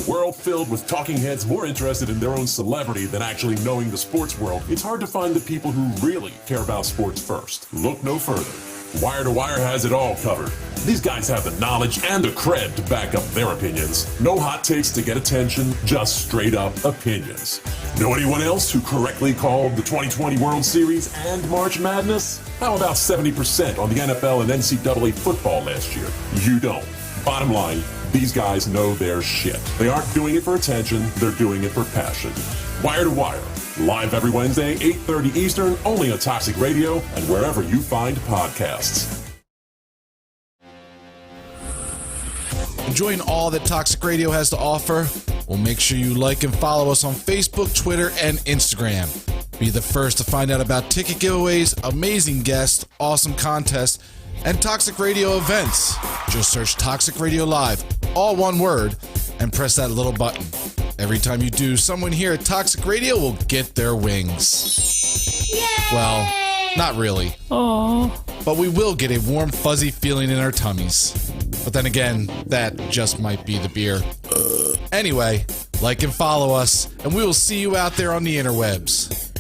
a world filled with talking heads more interested in their own celebrity than actually knowing the sports world, it's hard to find the people who really care about sports first. Look no further. Wire to Wire has it all covered. These guys have the knowledge and the cred to back up their opinions. No hot takes to get attention, just straight up opinions. Know anyone else who correctly called the 2020 World Series and March Madness? How about 70% on the NFL and NCAA football last year? You don't. Bottom line, these guys know their shit. They aren't doing it for attention, they're doing it for passion. Wire to Wire. Live every Wednesday, 8:30 Eastern, only on Toxic Radio and wherever you find podcasts. Enjoying all that Toxic Radio has to offer? Well, make sure you like and follow us on Facebook, Twitter, and Instagram. Be the first to find out about ticket giveaways, amazing guests, awesome contests, and Toxic Radio events. Just search Toxic Radio Live, all one word, and press that little button. Every time you do, someone here at Toxic Radio will get their wings. Yay! Well, not really. Aww. But we will get a warm, fuzzy feeling in our tummies. But then again, that just might be the beer. Anyway, like and follow us, and we will see you out there on the interwebs.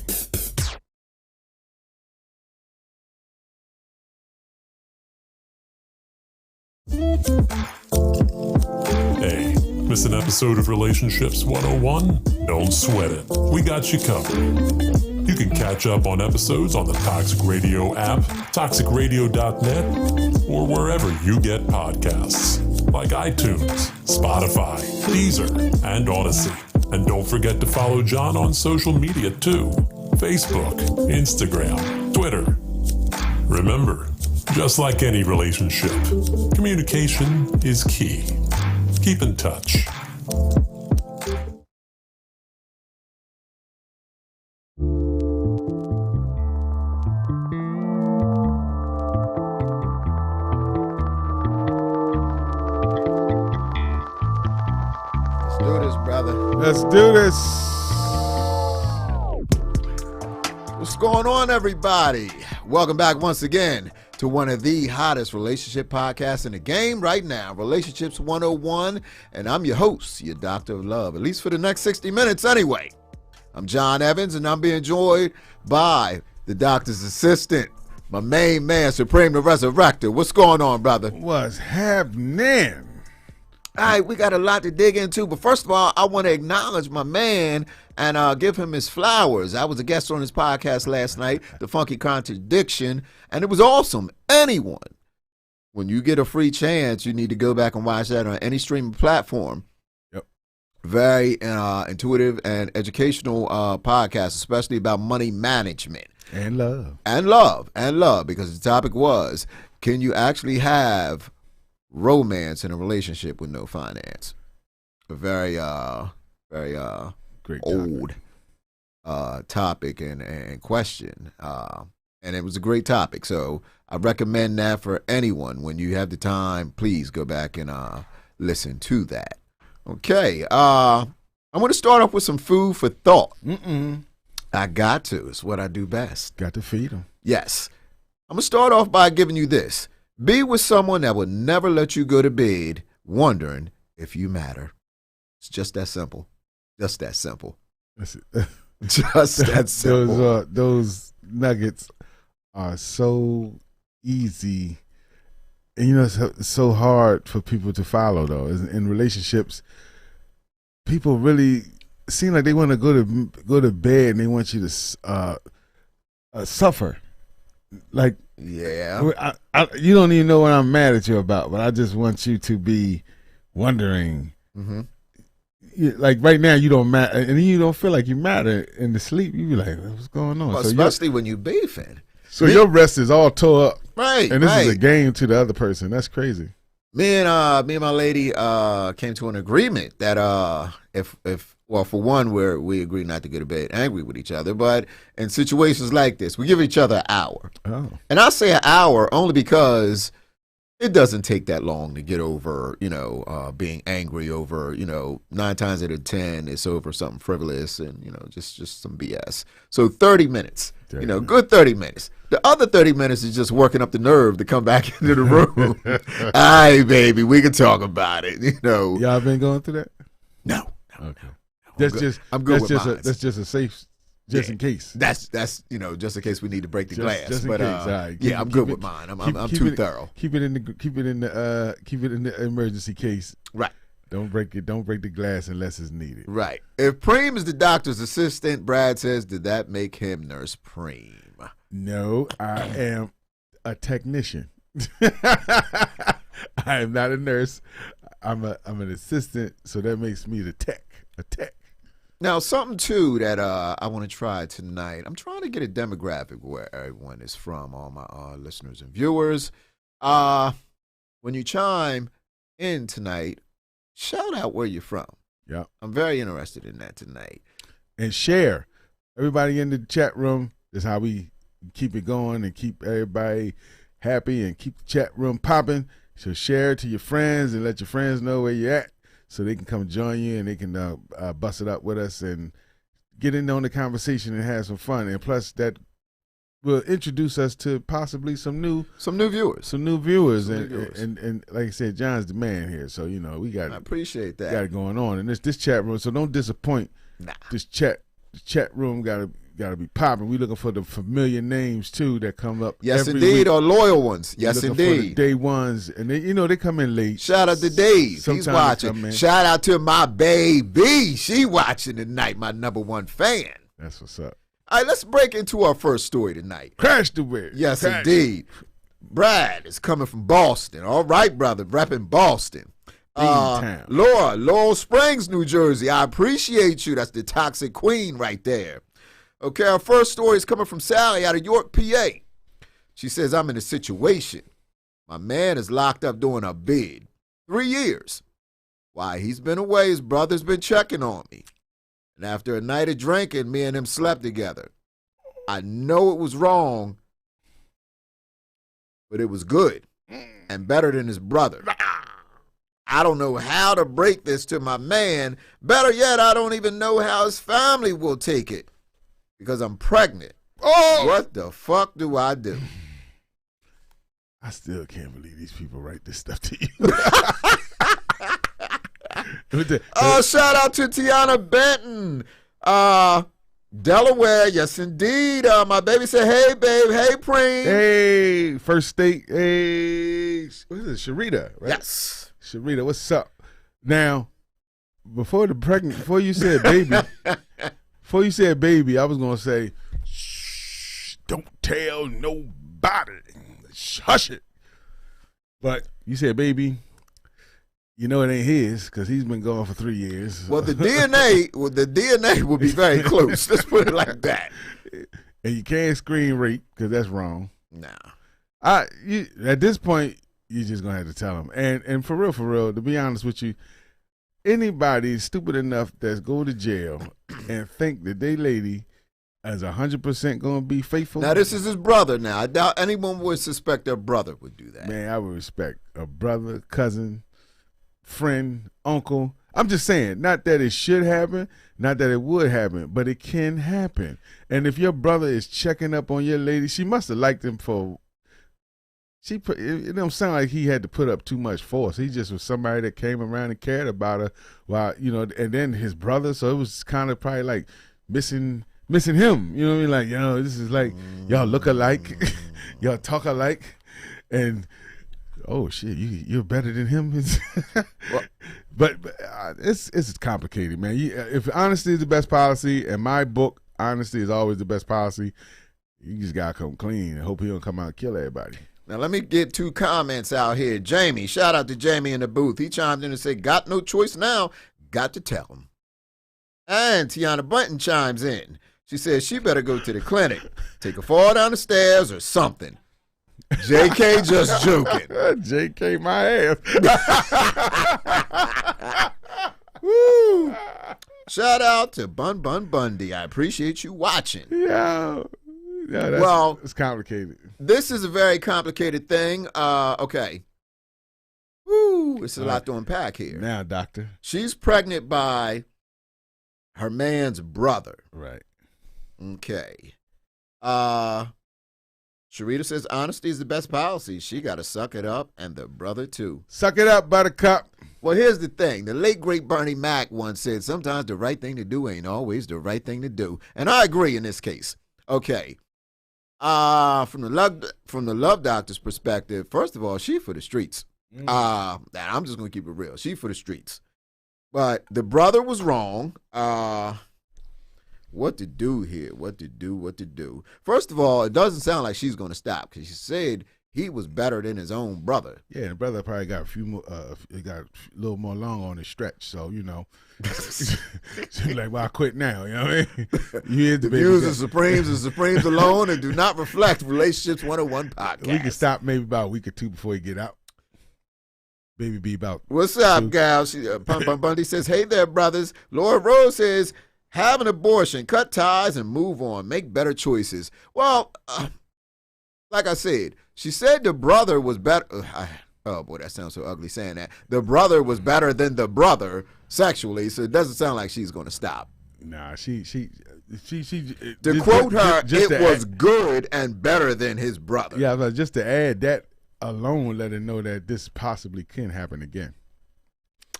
Hey, miss an episode of Relationships 101? Don't sweat it. We got you covered. You can catch up on episodes on the Toxic Radio app, toxicradio.net, or wherever you get podcasts, like iTunes, Spotify, Deezer, and Odyssey. And don't forget to follow John on social media too. Facebook, Instagram, Twitter. Remember, just like any relationship, communication is key. Keep in touch. Let's do this, brother. Let's do this. What's going on, everybody? Welcome back once again to one of the hottest relationship podcasts in the game right now, Relationships 101, and I'm your host, your doctor of love, at least for the next 60 minutes anyway. I'm John Evans, and I'm being joined by the doctor's assistant, my main man, Supreme the Resurrector. What's going on, brother? What's happening? All right, we got a lot to dig into, but first of all, I want to acknowledge my man and give him his flowers. I was a guest on his podcast last night, The Funky Contradiction, and it was awesome. Anyone, when you get a free chance, you need to go back and watch that on any streaming platform. Yep. Very intuitive and educational podcast, especially about money management. And love. And love. And love, because the topic was, can you actually have romance in a relationship with no finance? A very Great old topic and question, and it was a great topic, so I recommend that for anyone. When you have the time, please go back and listen to that. Okay, I'm going to start off with some food for thought. I got to. It's what I do best. Got to feed them. Yes. I'm going to start off by giving you this. Be with someone that will never let you go to bed wondering if you matter. It's just that simple. Just that simple. That's it. Just that simple. Those nuggets are so easy. And, you know, it's so hard for people to follow, though. In relationships, people really seem like they want to go to bed and they want you to suffer. Like, yeah, you don't even know what I'm mad at you about, but I just want you to be wondering. Mm-hmm. Like right now, you don't matter, and you don't feel like you matter in the sleep. You be like, "What's going on?" Well, so especially when you beefing. So your rest is all tore up, right? And this is a game to the other person. That's crazy. Me and my lady came to an agreement that if well, for one, we agree not to go to bed angry with each other, but in situations like this, we give each other an hour. Oh. And I say an hour only because it doesn't take that long to get over, being angry over, 9 times out of 10, it's over something frivolous and, just some BS. So 30 minutes, good 30 minutes. The other 30 minutes is just working up the nerve to come back into the room. All right, baby, we can talk about it, Y'all been going through that? No. Okay. I'm good with mine. That's just a safe, in case. That's just in case we need to break the glass. Just in but case. All right. I'm good with mine. I'm too thorough. Keep it in the emergency case. Right. Don't break it. Don't break the glass unless it's needed. Right. If Preem is the doctor's assistant, Brad says, did that make him Nurse Preem? No, I am a technician. I am not a nurse. I'm an assistant, so that makes me a tech. Now, something too that I want to try tonight. I'm trying to get a demographic where everyone is from, all my listeners and viewers. When you chime in tonight, shout out where you're from. Yeah, I'm very interested in that tonight. And share. Everybody in the chat room is how we keep it going and keep everybody happy and keep the chat room popping. So share it to your friends and let your friends know where you're at so they can come join you and they can bust it up with us and get in on the conversation and have some fun. And plus that will introduce us to possibly some new viewers. And like I said, John's the man here. So, we got I appreciate that. Got it going on. And this chat room, so don't disappoint. This chat room gotta be popping. We looking for the familiar names too that come up. Yes, every indeed, week. or loyal ones. Yes, for the indeed. day ones, and they come in late. Shout out to Dave. Sometimes He's watching. Shout out to my baby. She watching tonight. My number one fan. That's what's up. All right, let's break into our first story tonight. Crash the whip. Yes, indeed. Brad is coming from Boston. All right, brother, repping Boston. Laura, Laurel Springs, New Jersey. I appreciate you. That's the toxic queen right there. Okay, our first story is coming from Sally out of York, PA. She says, I'm in a situation. My man is locked up doing a bid. 3 years. While he's been away, his brother's been checking on me. And after a night of drinking, me and him slept together. I know it was wrong, but it was good and better than his brother. I don't know how to break this to my man. Better yet, I don't even know how his family will take it because I'm pregnant. Oh! What the fuck do I do? I still can't believe these people write this stuff to you. Shout out to Tiana Benton. Delaware, yes indeed. My baby said, hey babe, hey Preem. Hey, first state, hey, what is it, Sharita, right? Yes. Sharita, what's up? Now, before you said baby, I was gonna say, shh, don't tell nobody. Hush it. But you said baby. You know it ain't his because he's been gone for 3 years. Well, the DNA will be very close. Let's put it like that. And you can't screen rape because that's wrong. Nah. At this point, you're just gonna have to tell him. And for real, to be honest with you, anybody stupid enough that's go to jail and think that they lady is 100% gonna be faithful. Now this is his brother. Now I doubt anyone would suspect their brother would do that. Man, I would respect a brother, cousin, friend, uncle. I'm just saying, not that it should happen, not that it would happen, but it can happen. And if your brother is checking up on your lady, she must have liked him for. It don't sound like he had to put up too much force. He just was somebody that came around and cared about her. While and then his brother, so it was kind of probably like missing him. You know what I mean? Like, this is like y'all look alike, y'all talk alike, and. Oh shit! You're better than him. Well, but it's complicated, man. If honesty is the best policy, in my book, honesty is always the best policy. You just gotta come clean and hope he don't come out and kill everybody. Now let me get 2 comments out here. Jamie, shout out to Jamie in the booth. He chimed in and said, "Got no choice now. Got to tell him." And Tiana Bunton chimes in. She says she better go to the clinic, take a fall down the stairs or something. JK just joking. JK my ass. Woo. Shout out to Bun Bundy. I appreciate you watching. Yeah, it's complicated. This is a very complicated thing. Okay. Woo. It's a lot to unpack here. Now, doctor. She's pregnant by her man's brother. Right. Okay. Sharita says honesty is the best policy. She got to suck it up, and the brother too. Suck it up, buttercup. Well, here's the thing. The late, great Bernie Mac once said, sometimes the right thing to do ain't always the right thing to do. And I agree in this case. Okay. From the love doctor's perspective, first of all, she for the streets. I'm just going to keep it real. She for the streets. But the brother was wrong. What to do here? What to do? First of all, it doesn't sound like she's going to stop because she said he was better than his own brother. Yeah, the brother probably got a few more. He got a little more long on his stretch. So she's like, "Well, I quit now." You know what I mean? You the views of Supremes and Supremes alone, and do not reflect Relationships 101 podcast. We can stop maybe about a week or two before he get out. Baby be about. What's up, gal? Pum Bundy says, "Hey there, brothers." Laura Rose says, "Have an abortion, cut ties, and move on. Make better choices." Well, like I said, she said the brother was better. Oh boy, that sounds so ugly saying that. The brother was better than the brother sexually, so it doesn't sound like she's going to stop. Nah, she. To quote her, it was good and better than his brother. Yeah, but just to add that alone, let her know that this possibly can happen again.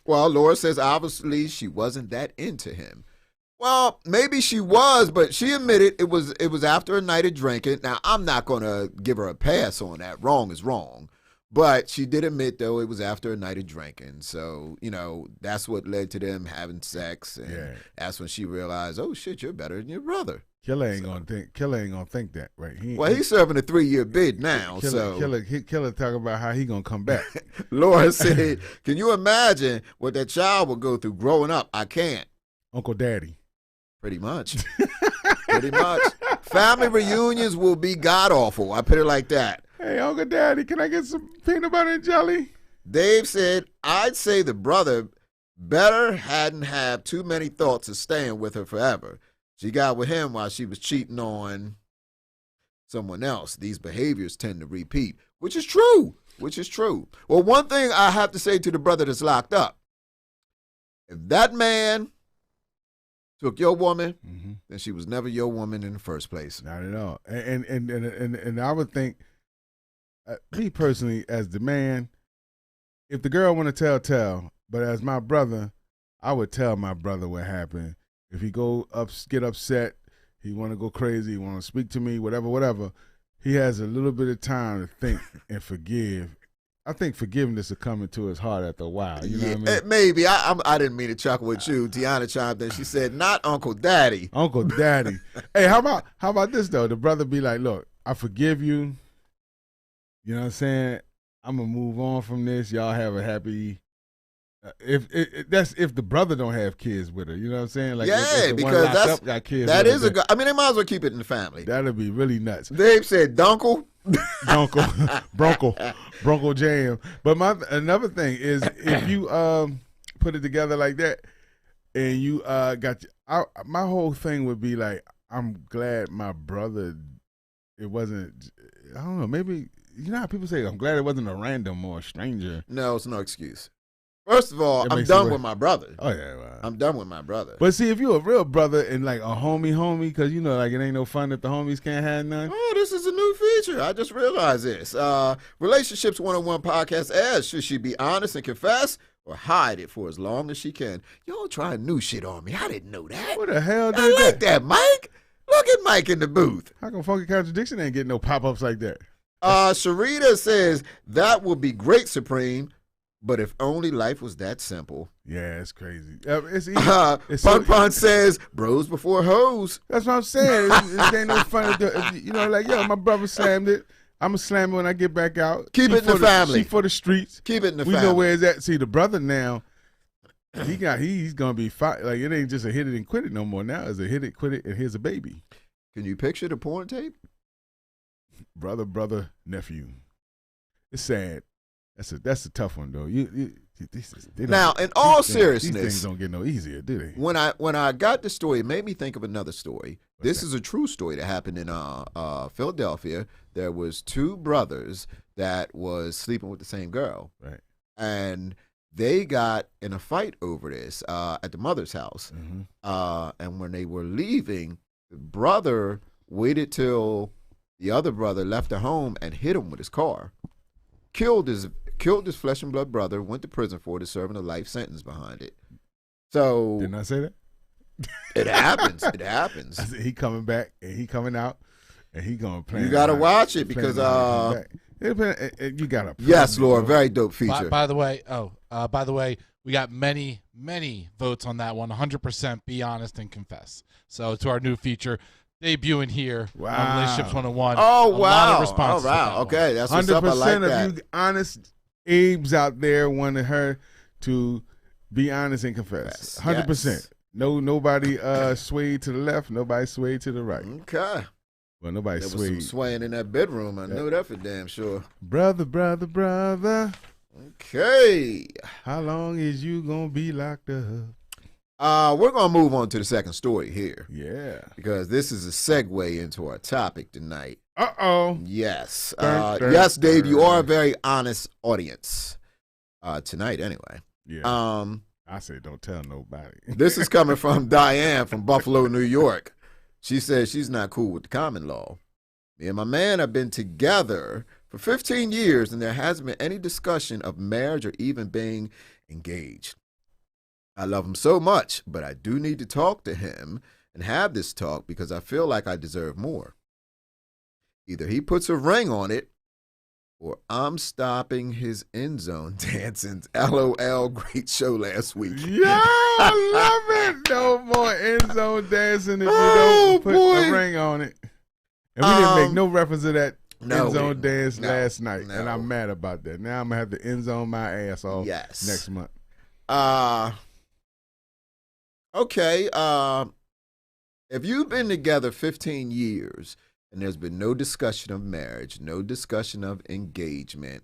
Well, Laura says obviously she wasn't that into him. Well, maybe she was, but she admitted it was after a night of drinking. Now, I'm not going to give her a pass on that. Wrong is wrong. But she did admit, though, it was after a night of drinking. So, that's what led to them having sex. And that's when she realized, oh, shit, you're better than your brother. Killer ain't gonna think that, right? He's serving a 3-year bid now. Killer talk about how he gonna come back. Laura said, "Can you imagine what that child will go through growing up? I can't." Uncle Daddy. Pretty much. Family reunions will be god-awful. I put it like that. Hey, Uncle Daddy, can I get some peanut butter and jelly? Dave said, "I'd say the brother better hadn't had too many thoughts of staying with her forever. She got with him while she was cheating on someone else. These behaviors tend to repeat," which is true. Well, one thing I have to say to the brother that's locked up, if that man took your woman, then she was never your woman in the first place. Not at all. And I would think, me personally, as the man, if the girl want to tell. But as my brother, I would tell my brother what happened. If he get upset, he want to go crazy, he want to speak to me, whatever, he has a little bit of time to think and forgive. I think forgiveness will come into his heart after a while. You know what I mean? Maybe. I didn't mean to chuckle with you. Tiana chimed in. She said, "Not Uncle Daddy." Uncle Daddy. Hey, how about this though? The brother be like, "Look, I forgive you. You know what I'm saying? I'm gonna move on from this. Y'all have a happy." If the brother don't have kids with her, you know what I'm saying? Like, if because got kids that is a good. I mean, they might as well keep it in the family. That'd be really nuts. Dave said, "Dunkle." Bronco jam. But another thing is, if you put it together like that, and you my whole thing would be like, I'm glad my brother. It wasn't. I don't know. Maybe how people say, I'm glad it wasn't a random or a stranger. No, it's no excuse. First of all, I'm done with my brother. Oh yeah, well, I'm done with my brother. But see, if you're a real brother and like a homie, because like it ain't no fun if the homies can't have none. Oh, this is a new feature. I just realized this. Relationships 101 podcast asks, should she be honest and confess or hide it for as long as she can? Y'all trying new shit on me. I didn't know that. What the hell did I like that, Mike. Look at Mike in the booth. How come Funky Contradiction ain't getting no pop-ups like that? Sharita says, that would be great, Supreme. But if only life was that simple. Yeah, it's crazy. It's easy. Pun says, bros before hoes. That's what I'm saying. It ain't no fun. Like, my brother slammed it. I'm going to slam it when I get back out. Keep it in the family. She for the streets. Keep it in the family. We know where it's at. See, the brother now, he's going to be fine. Like, it ain't just a hit it and quit it no more. Now it's a hit it, quit it, and here's a baby. Can you picture the porn tape? Brother, nephew. It's sad. That's a tough one though. Now, in all seriousness, these things don't get no easier, do they? When I got the story, it made me think of another story. This is a true story that happened in Philadelphia. There was 2 brothers that was sleeping with the same girl, right? And they got in a fight over this at the mother's house. And when they were leaving, the brother waited till the other brother left the home and hit him with his car. killed his flesh and blood brother, went to prison for it, is serving a life sentence behind it. So Didn't I say that? it happens. It happens. I said he coming back and he coming out and he gonna play. You gotta watch it because you gotta. Yes, Lord, very dope feature. By the way, we got many votes on that one. 100%. Be honest and confess. So to our new feature debuting here on Relationships 101. Oh a wow! lot of responses. Oh wow! Okay, that's what's up. I like that. 100% of you honest Abes out there wanted her to be honest and confess. 100%. Yes. No, nobody swayed to the left. Nobody swayed to the right. Okay. Well, nobody There was swayed. some swaying in that bedroom. I know that for damn sure. Brother. Okay. How long is you gonna be locked up? We're gonna move on to the second story here Yeah. because this is a segue into our topic tonight. Uh-oh. Yes. Dun, Yes, Dave, you are a dun. very honest audience. Tonight, anyway. Yeah. I say don't tell nobody. This is coming from Diane from Buffalo, New York. She says she's not cool with the common law. Me and my man have been together for 15 years, and there hasn't been any discussion of marriage or even being engaged. I love him so much, but I do need to talk to him and have this talk because I feel like I deserve more. Either he puts a ring on it, or I'm stopping his end zone dancing. LOL, great show last week. Yeah, I love it. No more end zone dancing if you don't put a ring on it. And we didn't make no reference to that end zone dance last night, and I'm mad about that. Now I'm gonna have to end zone my ass off next month. Okay. If you've been together 15 years and there's been no discussion of marriage, no discussion of engagement,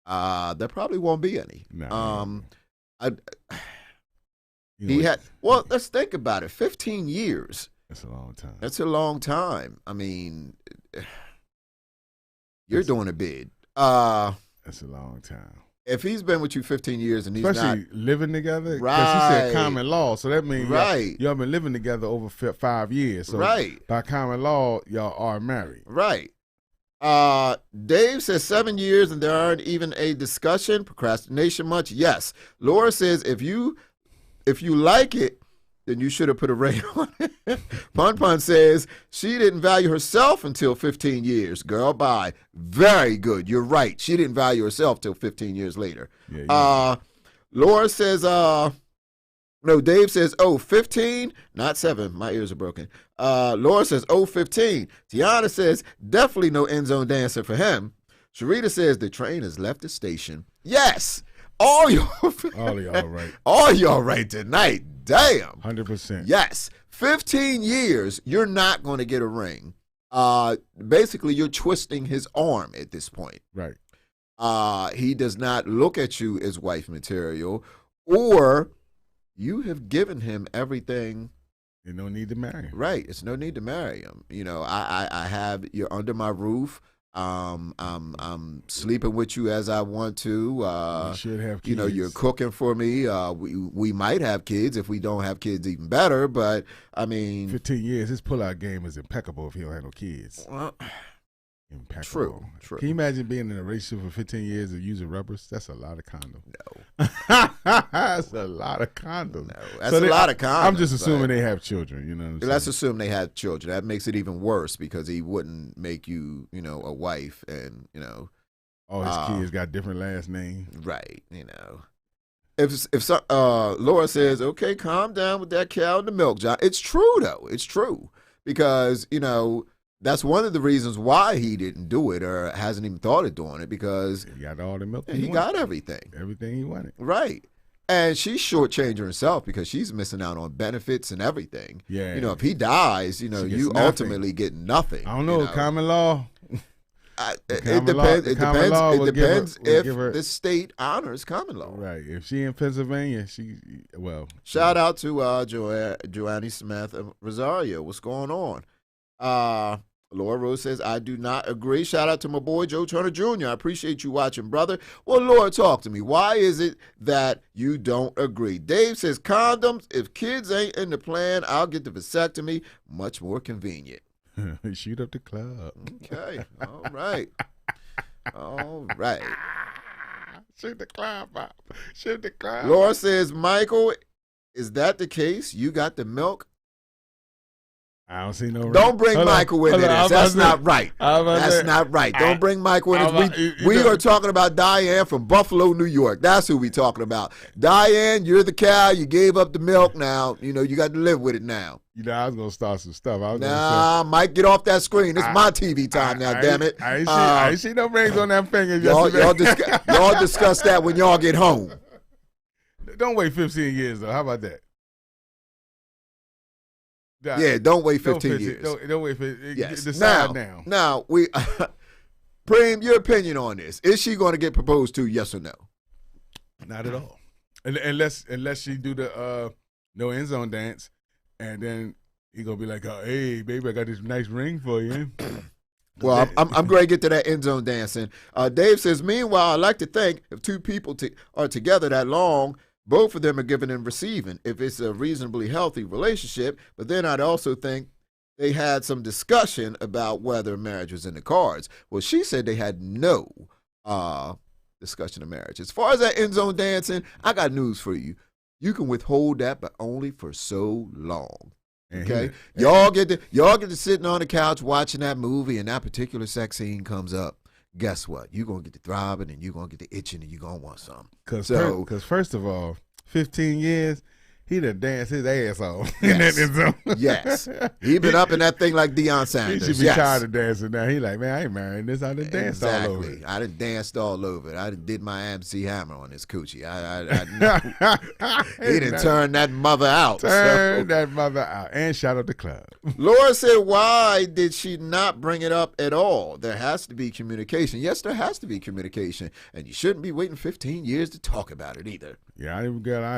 there probably won't be any. No. Let's think about it. 15 years. That's a long time. That's a long time. I mean, you're doing a bid. That's a long time. If he's been with you 15 years and he's especially living together, because right, he said common law, so that means y'all been living together over 5 years. So by common law, y'all are married. Right. Dave says 7 years and there aren't even a discussion. Procrastination much? Yes. Laura says if you like it, then you should have put a ring on it. Pun Pun says she didn't value herself until 15 years. Girl, bye. Very good. You're right. She didn't value herself till 15 years later. Laura says, Dave says, 15, not 7. My ears are broken. Laura says, 15. Tiana says, definitely no end zone dancer for him. Sharita says, the train has left the station. Yes. All y'all right. All y'all right tonight. Damn. 100%. Yes. 15 years, you're not going to get a ring. Basically, you're twisting his arm at this point. Right. He does not look at you as wife material, or you have given him everything. There's no need to marry him. Right. It's no need to marry him. You know, you're under my roof. I'm sleeping with you as I want to. You should have kids. You know, you're cooking for me. We might have kids. If we don't have kids, even better. But I mean, 15 years, his pullout game is impeccable if he don't have no kids. True. Can you imagine being in a relationship for 15 years and using rubbers? That's a lot of condoms. No. That's a lot of condoms. No, that's a lot of condoms. I'm just assuming they have children. You know what I'm saying? Let's assume they have children. That makes it even worse because he wouldn't make you, a wife and, all his kids got different last names. Right, If Laura says, okay, calm down with that cow and the milk, John. It's true, though. It's true. Because, that's one of the reasons why he didn't do it or hasn't even thought of doing it because he got all the milk. He got everything. Everything he wanted. Right. And she's shortchanging herself because she's missing out on benefits and everything. Yeah. If he dies, you ultimately get nothing. I don't know. Common law. It depends. It depends if the state honors common law. Right. If she in Pennsylvania, Shout out to Joanne Smith of Rosario. What's going on? Laura Rose says, I do not agree. Shout out to my boy, Joe Turner Jr. I appreciate you watching, brother. Well, Laura, talk to me. Why is it that you don't agree? Dave says, condoms. If kids ain't in the plan, I'll get the vasectomy. Much more convenient. Shoot up the club. Okay. All right. All right. Shoot the clown pop. Shoot the clown. Laura says, Michael, is that the case? You got the milk? I don't see no ring. Don't bring Michael into this. That's not right. That's not right. Don't bring Michael in this. We are talking about Diane from Buffalo, New York. That's who we talking about. Diane, you're the cow. You gave up the milk now. You got to live with it now. I was going to start some stuff. Mike, get off that screen. It's my TV time now, damn it. I ain't see no rings on that finger yesterday. Y'all discuss that when y'all get home. Don't wait 15 years, though. How about that? Yeah, don't wait 15 years. Don't wait for it. Yes. Decide now. Now, Preem, your opinion on this. Is she going to get proposed to, yes or no? Not at all. Unless she do the no end zone dance, and then he going to be like, hey, baby, I got this nice ring for you. Well, I'm going to get to that end zone dancing. Dave says, meanwhile, I like to think if two people are together that long, both of them are giving and receiving if it's a reasonably healthy relationship. But then I'd also think they had some discussion about whether marriage was in the cards. Well, she said they had no discussion of marriage. As far as that end zone dancing, I got news for you. You can withhold that, but only for so long. Okay, y'all get to sitting on the couch watching that movie, and that particular sex scene comes up. Guess what? You're going to get the throbbing, and you're going to get the itching, and you're going to want some. Because first of all, 15 years, he done danced his ass off in that end zone. Yes. He been up in that thing like Deion Sanders. He should be tired of dancing now. He like, man, I ain't marrying this. I done danced all over it. I done danced all over it. I done did my MC Hammer on this coochie. He done turned that mother out. That mother out. And shout out the club. Laura said, why did she not bring it up at all? There has to be communication. Yes, there has to be communication. And you shouldn't be waiting 15 years to talk about it either. Yeah, I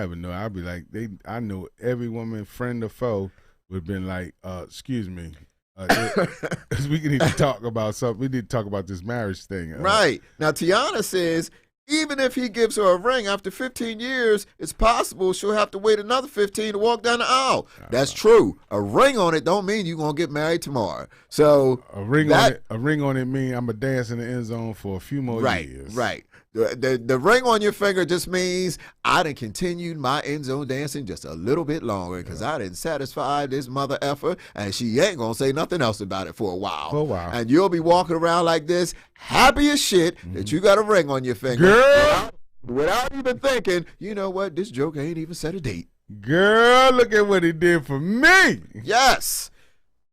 ever know. I'd be like, I know every woman, friend or foe, would have been like, excuse me, we need to talk about something. We need to talk about this marriage thing. Right. Now, Tiana says, even if he gives her a ring after 15 years, it's possible she'll have to wait another 15 to walk down the aisle. That's true. A ring on it don't mean you're going to get married tomorrow. So a ring on it mean I'm going to dance in the end zone for a few more years. Right. The ring on your finger just means I done continued my end zone dancing just a little bit longer because I didn't satisfy this mother effer, and she ain't going to say nothing else about it for a while. And you'll be walking around like this, happy as shit that you got a ring on your finger. Girl! Without even thinking, you know what, this joke ain't even set a date. Girl, look at what he did for me. Yes.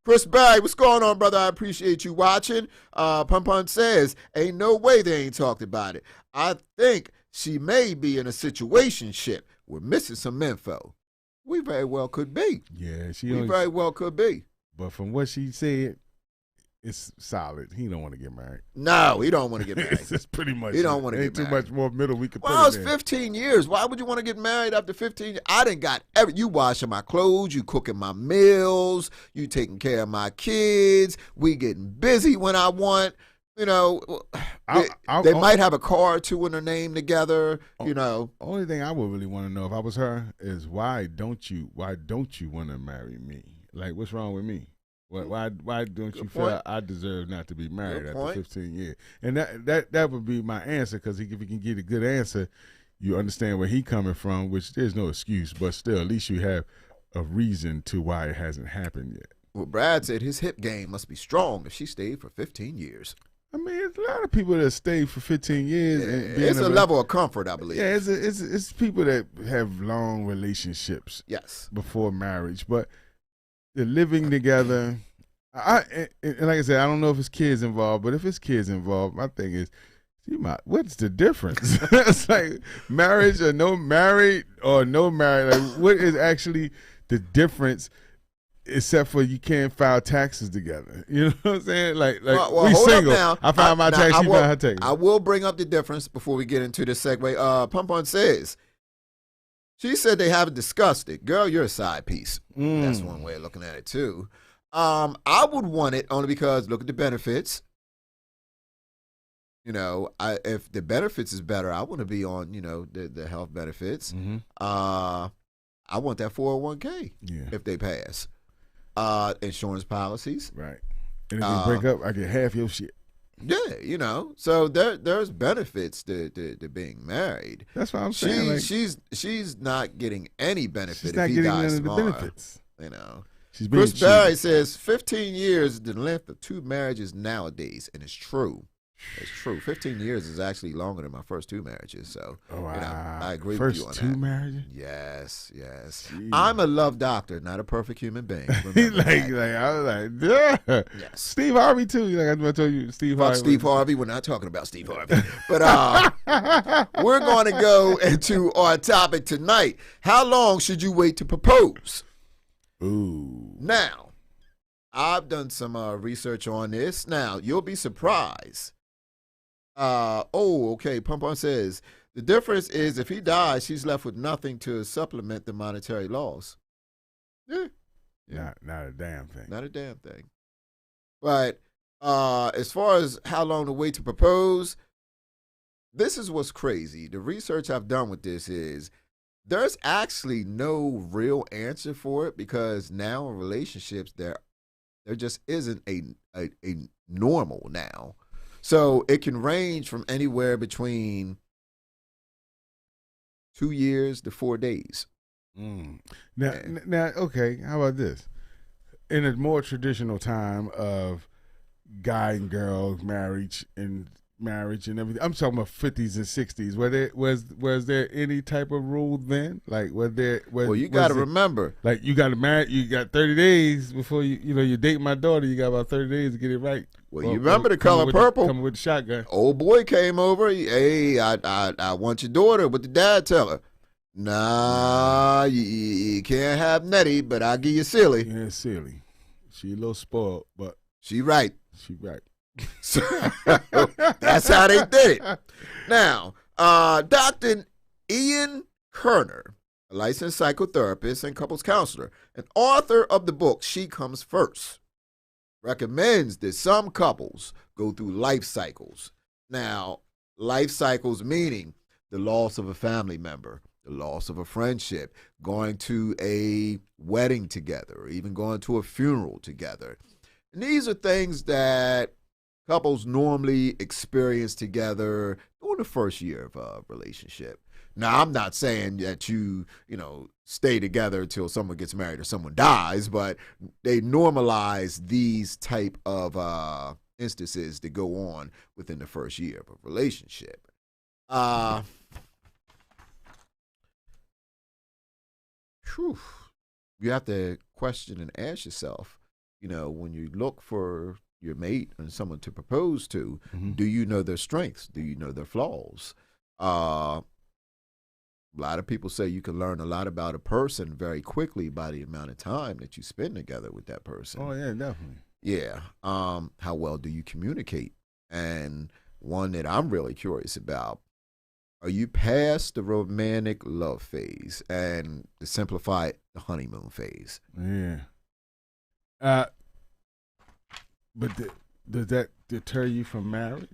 Chris Barry, what's going on, brother? I appreciate you watching. Pum Pum says, ain't no way they ain't talked about it. I think she may be in a situationship. We're missing some info. We very well could be. Yeah, very well could be. But from what she said, it's solid. He don't want to get married. No, he don't want to get married. It's pretty much. He don't want to get married. Too much more middle we could put Well, it's 15 years. Why would you want to get married after 15 years? I done got you washing my clothes, you cooking my meals, you taking care of my kids. We getting busy when I want. You know, they might have a car or two in their name together. You know, only thing I would really want to know if I was her is why don't you want to marry me? Like, what's wrong with me? Why don't you feel I deserve not to be married after 15 years? And that would be my answer, because if you can get a good answer, you understand where he coming from, which there's no excuse, but still at least you have a reason to why it hasn't happened yet. Well, Brad said his hip game must be strong if she stayed for 15 years. I mean, there's a lot of people that stay for 15 years. Yeah, it's a level of comfort, I believe. Yeah, it's people that have long relationships. Yes. Before marriage, but they're living together. And like I said, I don't know if it's kids involved, but if it's kids involved, my thing is, what's the difference? It's like marriage or no married or no married. Like, what is actually the difference? Except for you can't file taxes together. You know what I'm saying? Like well, we hold single. Up now. I filed my tax, she filed her tax. I will bring up the difference before we get into this segue. Pum Pum says, she said they haven't discussed it. Girl, you're a side piece. That's one way of looking at it too. I would want it only because look at the benefits. You know, if the benefits is better, I want to be on, you know, the health benefits. I want that 401k if they pass. Insurance policies. Right. And if we break up, I get half your shit. Yeah, you know, so there's benefits to being married. That's what I'm saying. Like, She's not getting any benefit she's if not he getting dies none of the tomorrow. benefits. You know, She's being Chris cheated. Barry says 15 years is the length of 2 marriages nowadays, and it's true. It's true. 15 years is actually longer than my first 2 marriages. So, Oh, wow. you know, I agree First with you on 2 that. marriages? Yes, yes. Jeez. I'm a love doctor, not a perfect human being. He Remember like that. I was like, yeah. Yes. Steve Harvey too. Like I told you, Steve Fuck Harvey. Steve Harvey. We're not talking about Steve Harvey. But we're going to go into our topic tonight. How long should you wait to propose? Ooh. Now, I've done some research on this. Now, you'll be surprised. Okay. Pum says, the difference is if he dies, she's left with nothing to supplement the monetary loss. Yeah. Not a damn thing. Not a damn thing. But as far as how long to wait to propose, this is what's crazy. The research I've done with this is there's actually no real answer for it because now in relationships there just isn't a normal now. So it can range from anywhere between 2 years to 4 days. Now, okay. How about this? In a more traditional time of guy and girl marriage and everything, I'm talking about 50s and 60s. Was there any type of rule then? Like, well, you got to remember, like you got to marry. You got 30 days before you date my daughter. You got about 30 days to get it right. Well, you remember the color purple? Coming with the shotgun. Old boy came over. Hey, I want your daughter. What did dad tell her? Nah, you can't have Nettie, but I'll give you Silly. Yeah, silly. She a little spoiled, but She right. she right. So that's how they did it. Now, Dr. Ian Kerner, a licensed psychotherapist and couples counselor, and author of the book She Comes First, recommends that some couples go through life cycles. Now, life cycles meaning the loss of a family member, the loss of a friendship, going to a wedding together, or even going to a funeral together. And these are things that couples normally experience together during the first year of a relationship. Now, I'm not saying that you stay together until someone gets married or someone dies, but they normalize these type of instances that go on within the first year of a relationship. You have to question and ask yourself, when you look for your mate and someone to propose to, do you know their strengths? Do you know their flaws? A lot of people say you can learn a lot about a person very quickly by the amount of time that you spend together with that person. Oh yeah, definitely. Yeah. How well do you communicate? And one that I'm really curious about, are you past the romantic love phase and to simplify it, the honeymoon phase? Yeah. But does that deter you from marriage?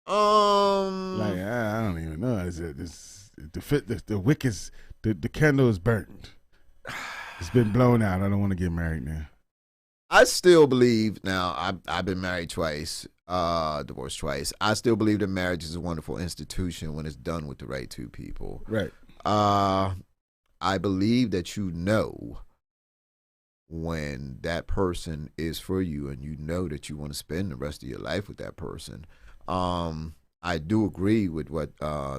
Like I don't even know. Is it the wick is the candle is burnt? It's been blown out. I don't want to get married now. I still believe now. I've been married twice, divorced twice. I still believe that marriage is a wonderful institution when it's done with the right two people. Right. I believe that when that person is for you and that you want to spend the rest of your life with that person. I do agree with what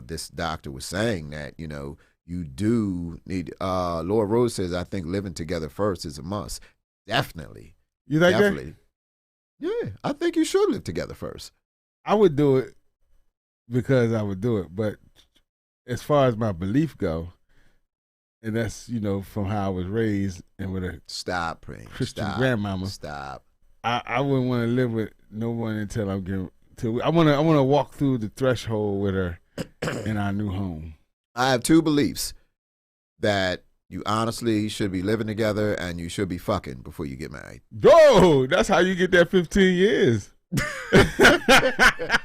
this doctor was saying that, you do need, Laura Rose says, I think living together first is a must. Definitely. You think Definitely. Yeah, I think you should live together first. I would do it because I would do it. But as far as my belief go, and that's, from how I was raised and with a Stop praying. Christian Stop. grandmama. Stop. I wouldn't want to live with no one until I'm getting to. I want to walk through the threshold with her in our new home. I have two beliefs: that you honestly should be living together and you should be fucking before you get married. Bro, that's how you get that 15 years.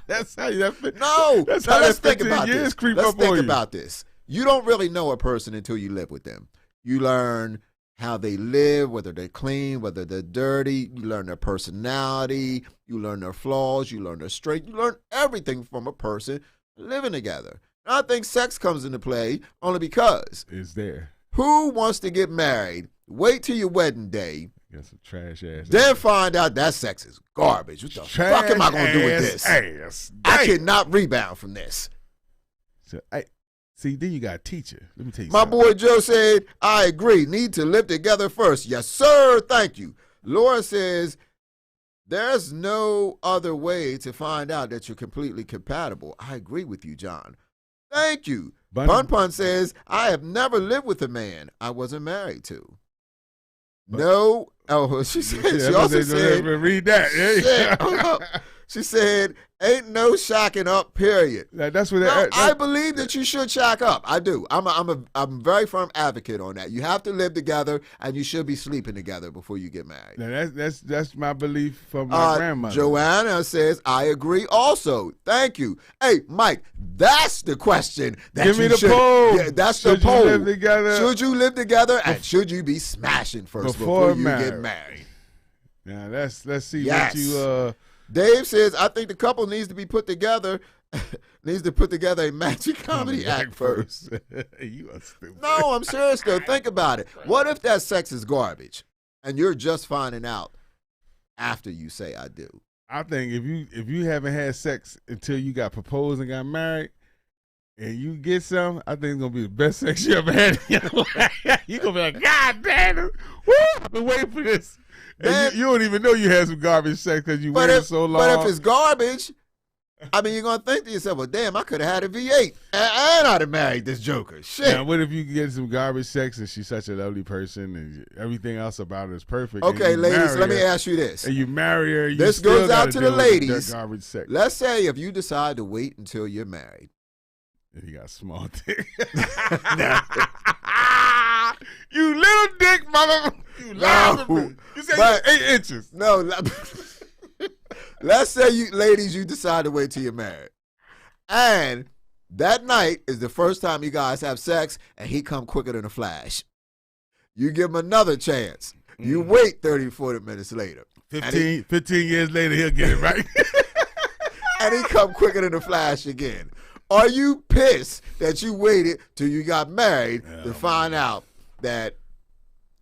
That's how you. No, that's now how let's that think 15 about years this. creep Let's up think on you. about this. You don't really know a person until you live with them. You learn how they live, whether they're clean, whether they're dirty. You learn their personality. You learn their flaws. You learn their strength. You learn everything from a person living together. And I think sex comes into play only because It's there. who wants to get married, wait till your wedding day, Got some trash ass. then find out that sex is garbage. What the fuck am I going to do with this? Ass. I cannot rebound from this. So, see, then you got a teacher. Let me tell you My something. boy Joe said, I agree. Need to live together first. Yes, sir. Thank you. Laura says, there's no other way to find out that you're completely compatible. I agree with you, John. Thank you. Pun Pun says, I have never lived with a man I wasn't married to. No. Oh, she said, she also said, read that. shit, hold up. She said, ain't no shacking up, period. That's what Now, I believe that you should shack up. I do. I'm a very firm advocate on that. You have to live together, and you should be sleeping together before you get married. Now that's my belief from my grandmother. Joanna says, I agree also. Thank you. Hey, Mike, that's the question. That Give me you the should, poll. Yeah, that's Should the poll. you live together? Should you live together, and should you be smashing first before you get married? Now let's see Yes. what you Dave says, I think the couple needs to be put together, needs to put together a matching comedy act first. You are stupid. No, I'm serious though. Think about it. What if that sex is garbage and you're just finding out after you say I do? I think if you haven't had sex until you got proposed and got married, and you get some, I think it's gonna be the best sex you ever had in your life. You're gonna be like, God damn it, woo, I've been waiting for this. And you don't even know you had some garbage sex because you waited so long. But if it's garbage, I mean, you're going to think to yourself, well, damn, I could have had a V8 and I'd have married this joker. Shit. Now, what if you get some garbage sex and she's such a lovely person and everything else about her is perfect? Okay, ladies, let me ask you this. And you marry her, you this still goes out to the deal with ladies. that garbage sex. Let's say if you decide to wait until you're married. And you got a small dick. You little dick, mother. You lied to me. You said but- you're 8 inches. No, let's say you ladies, you decide to wait till you're married. And that night is the first time you guys have sex and he come quicker than a flash. You give him another chance. You wait 30, 40 minutes later. 15 years later, he'll get it right. And he come quicker than a flash again. Are you pissed that you waited till you got married to find out that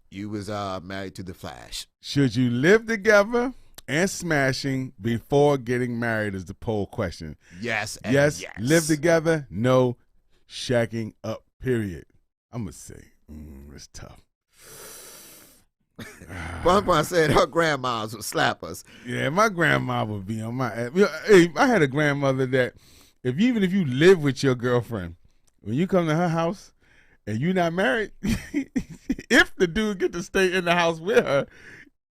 you was married to the Flash? Should you live together and smashing before getting married is the poll question. Yes and yes. yes. Live together, no shacking up, period. I'm going to say, it's tough. Bun Bun said her grandmas would slap us. Yeah, my grandma would be on my ass. Hey, I had a grandmother that even if you live with your girlfriend, when you come to her house and you're not married, if the dude get to stay in the house with her,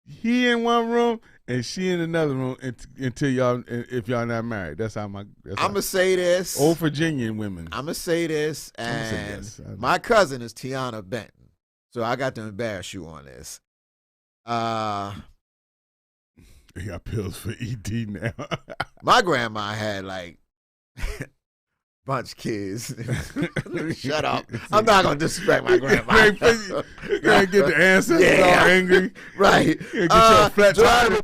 he in one room and she in another room until if y'all not married. That's how I'm gonna say this. Old Virginian women. I'm gonna say this, and say yes. my cousin is Tiana Benton, so I got to embarrass you on this. They got pills for ED now. My grandma had like bunch of kids. Shut up. I'm not going to disrespect my grandma. You can't get the ancestors all angry. Right. Get your flat tire.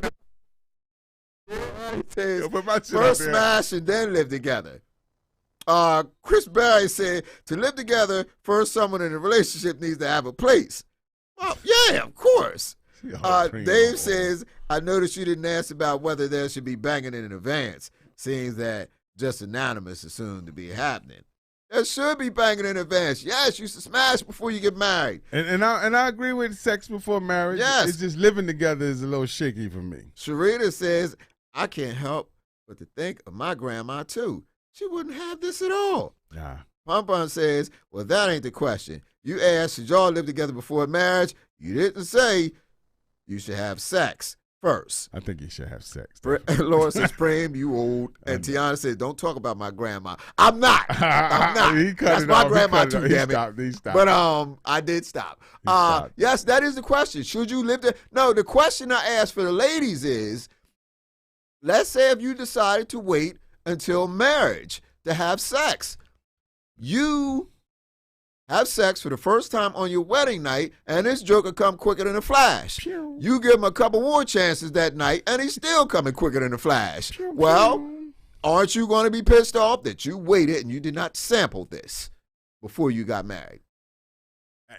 First smash and then live together. Chris Berry said, to live together, first someone in a relationship needs to have a place. Well, yeah, of course. Dave says, I noticed you didn't ask about whether there should be banging in advance, seeing that just anonymous is soon to be happening. There should be banging in advance. Yes, you should smash before you get married. And I agree with sex before marriage. Yes. It's just living together is a little shaky for me. Sharita says, I can't help but to think of my grandma too. She wouldn't have this at all. Nah. Pompon says, well, that ain't the question. You asked, should y'all live together before marriage? You didn't say you should have sex first. I think you should have sex. Laura says, Prem, you old. And Tiana says, don't talk about my grandma. I'm not. That's my grandma too, damn it. He stopped. But I did stop. Yes, that is the question. Should you live there? No, the question I asked for the ladies is, let's say if you decided to wait until marriage to have sex, you have sex for the first time on your wedding night, and this joker come quicker than a flash. Pew. You give him a couple more chances that night, and he's still coming quicker than a flash. Well, aren't you going to be pissed off that you waited and you did not sample this before you got married?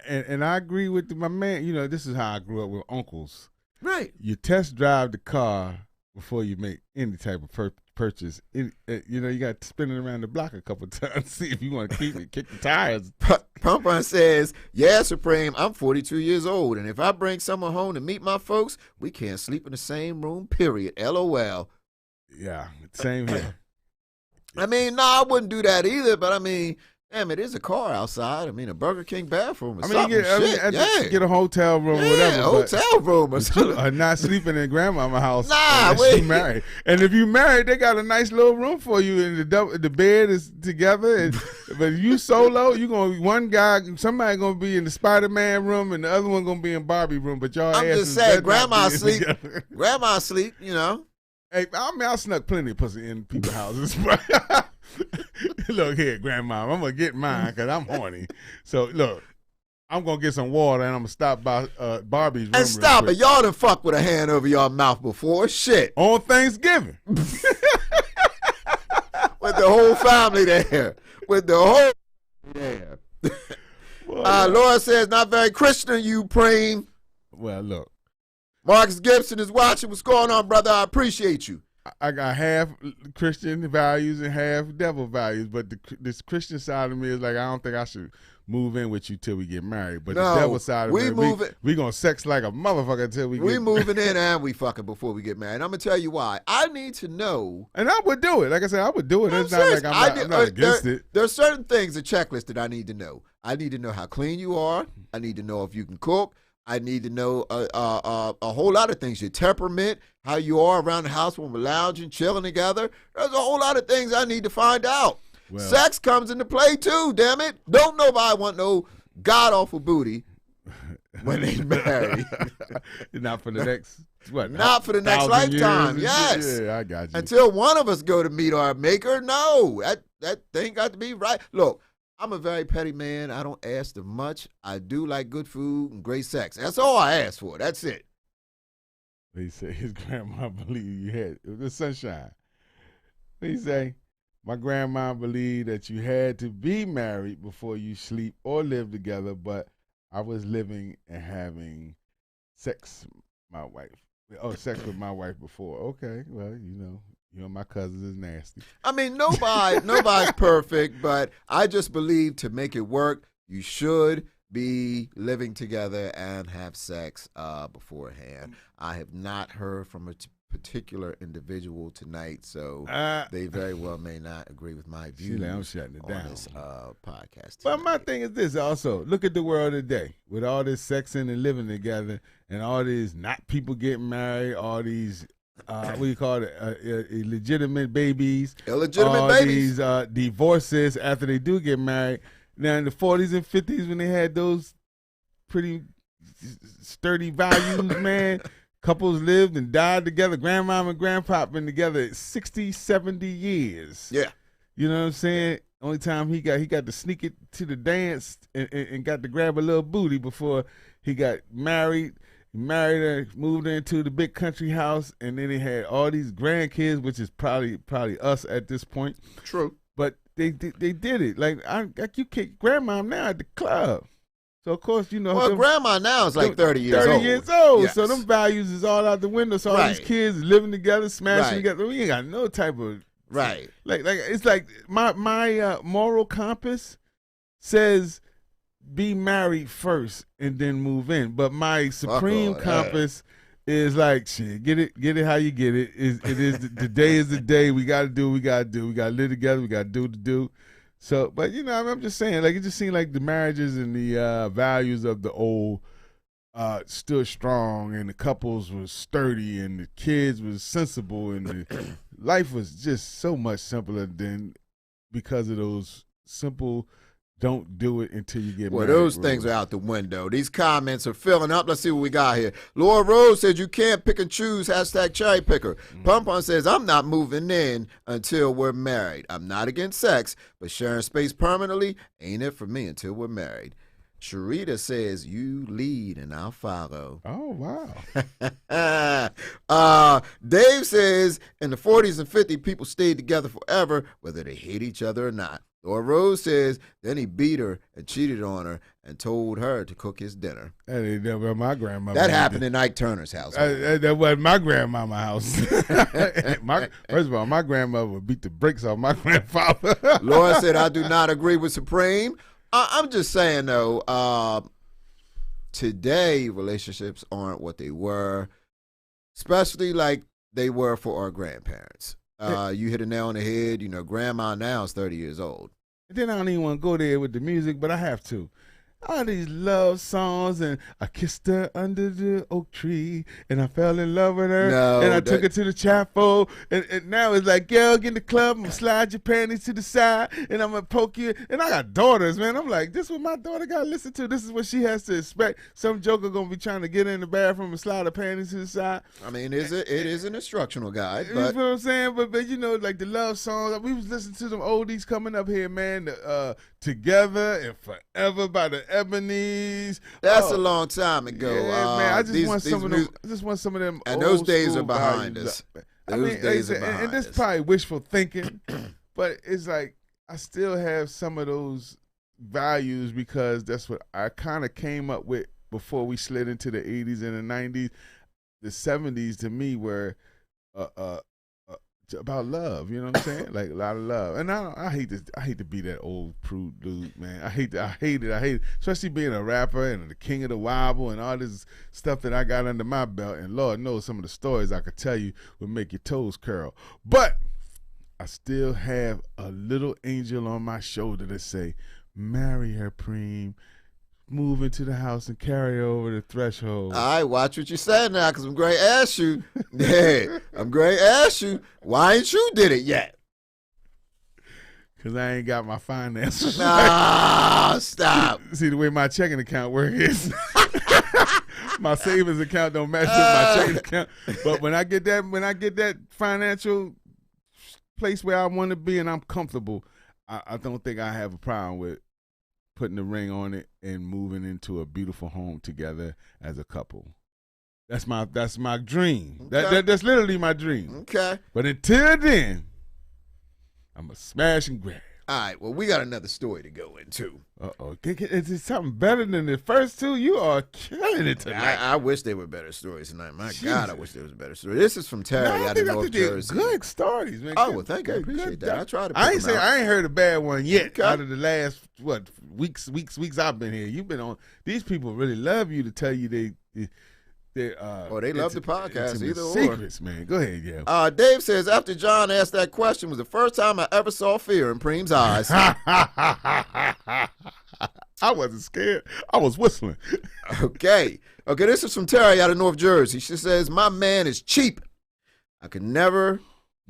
And I agree with my man. You know, this is how I grew up with uncles. Right. You test drive the car before you make any type of purchase. You know, you got to spin it around the block a couple times, see if you want to keep it, kick the tires. Pumper says, yeah, Supreme, I'm 42 years old, and if I bring someone home to meet my folks, we can't sleep in the same room, period. LOL. Yeah, same here. I mean, no, I wouldn't do that either, but I mean, damn, it is a car outside. I mean, a Burger King bathroom or something. Get a hotel room or whatever. Yeah, hotel room or something. Not sleeping in grandmama's house. Nah, wait. You married. And if you married, they got a nice little room for you, and the bed is together. And, but if you solo, somebody gonna be in the Spider-Man room, and the other one gonna be in Barbie room. But y'all, I'm just saying, grandma sleep. Grandma sleep, you know. Hey, I mean, I snuck plenty of pussy in people's houses. Look here, grandma, I'm gonna get mine because I'm horny. So look, I'm gonna get some water and I'm gonna stop by Barbie's room. And stop it, y'all done fucked with a hand over your mouth before. Shit. On Thanksgiving. With the whole family there. With the whole there. Laura says, not very Christian of you, Preem. Well, look. Marcus Gibson is watching. What's going on, brother? I appreciate you. I got half Christian values and half devil values, but this Christian side of me is like, I don't think I should move in with you till we get married. But the devil side of me, we gonna sex like a motherfucker till we get married. We moving in and we fucking before we get married. And I'm gonna tell you why. I need to know. And I would do it. Like I said, I would do it. It's not like I'm not against it. There are certain things, a checklist that I need to know. I need to know how clean you are. I need to know if you can cook. I need to know a whole lot of things, your temperament, how you are around the house when we're lounging, chilling together. There's a whole lot of things I need to find out. Well, sex comes into play too, damn it. Don't nobody want no god-awful booty when they marry. Not for the next, what? Not for the next lifetime, yes. Yeah, I got you. Until one of us go to meet our maker, no. That thing got to be right. Look. I'm a very petty man. I don't ask for much. I do like good food and great sex. That's all I ask for. That's it. He said his grandma believed you had the sunshine. He say, my grandma believed that you had to be married before you sleep or live together, but I was living and having sex with my wife before. Okay, well, you know my cousins is nasty. I mean, nobody's perfect, but I just believe to make it work, you should be living together and have sex beforehand. I have not heard from a particular individual tonight, so they very well may not agree with my views I'm shutting it down. This podcast. But my thing is this also. Look at the world today with all this sexing and living together and all these not people getting married, all these what do you call it? Illegitimate babies. Illegitimate babies. These divorces after they do get married. Now in the 40s and 50s when they had those pretty sturdy values, man, couples lived and died together. Grandmama and grandpa been together 60, 70 years. Yeah. You know what I'm saying? Only time he got to sneak it to the dance and got to grab a little booty before he got married. He married her, moved into the big country house, and then he had all these grandkids, which is probably us at this point. True. But they did it. Like you kick grandma now at the club. So of course, you know. Well, grandma now is like 30 years old. 30 years old. Yes. So them values is all out the window. So all these kids living together, smashing together. We ain't got no type of like it's like my moral compass says be married first and then move in. But my supreme compass is like, shit, get it how you get it. It is the day is the day. We gotta do what we gotta do. We gotta live together. We gotta do the do. So, but you know, I'm just saying, like, it just seemed like the marriages and the values of the old stood strong, and the couples was sturdy, and the kids was sensible, and the life was just so much simpler than because of those simple don't do it until you get Well, married. those things are out the window. These comments are filling up. Let's see what we got here. Laura Rose says you can't pick and choose. # cherry picker. Pum says I'm not moving in until we're married. I'm not against sex, but sharing space permanently ain't it for me until we're married. Sharita says you lead and I'll follow. Oh, wow. Dave says in the 40s and 50s, people stayed together forever, whether they hate each other or not. Laura Rose says then he beat her and cheated on her and told her to cook his dinner. That ain't never my grandmother. That happened in Ike Turner's house. That wasn't my grandmama's house. First of all, my grandmother would beat the brakes off my grandfather. Laura said, I do not agree with Supreme. I'm just saying, though, today relationships aren't what they were, especially like they were for our grandparents. You hit a nail on the head. You know, grandma now is 30 years old. And then I don't even want to go there with the music, but I have to. All these love songs, and I kissed her under the oak tree, and I fell in love with her, and I took her to the chapel, and now it's like, girl, get in the club, I'm going to slide your panties to the side, and I'm going to poke you, and I got daughters, man. I'm like, this is what my daughter got to listen to. This is what she has to expect. Some joker going to be trying to get in the bathroom and slide her panties to the side. I mean, it is an instructional guide. You know what I'm saying? But you know, like the love songs, we was listening to them oldies coming up here, man, Together and Forever by the Ebonies. That's a long time ago. Yeah, man. I just want some of them. And old those days are behind values. us. Those days are behind us. And this is probably wishful thinking, but it's like I still have some of those values because that's what I kind of came up with before we slid into the 80s and the 90s. The 70s to me were about love, you know what I'm saying? Like a lot of love. And I hate to be that old prude dude, man. I hate it. Especially being a rapper and the king of the wobble and all this stuff that I got under my belt. And Lord knows some of the stories I could tell you would make your toes curl. But I still have a little angel on my shoulder to say, marry her, Preem. Move into the house and carry over the threshold. All right, watch what you say now, because I'm going to ask you. Yeah, I'm going to ask you, why ain't you did it yet? Because I ain't got my finances. Nah, stop. See, the way my checking account work is, my savings account don't match with my checking account. But when I get that financial place where I want to be and I'm comfortable, I don't think I have a problem with putting the ring on it and moving into a beautiful home together as a couple. That's my dream. Okay. That's literally my dream. Okay. But until then, I'm a smash and grab. All right, well, we got another story to go into. Uh-oh. Is it something better than the first two? You are killing it tonight. I wish there were better stories tonight. My God, I wish there was a better story. This is from Terry out of North Jersey. Good stories, man. Oh, well, thank you. I appreciate that. I try to pick I ain't them out. I ain't heard a bad one yet. Okay. Out of the last weeks I've been here. You've been on. These people really love you to tell you they love the podcast, either or. Secrets, man. Go ahead, yeah. Dave says, after John asked that question, was the first time I ever saw fear in Preem's eyes. I wasn't scared. I was whistling. Okay, this is from Terry out of North Jersey. She says, my man is cheap. I could never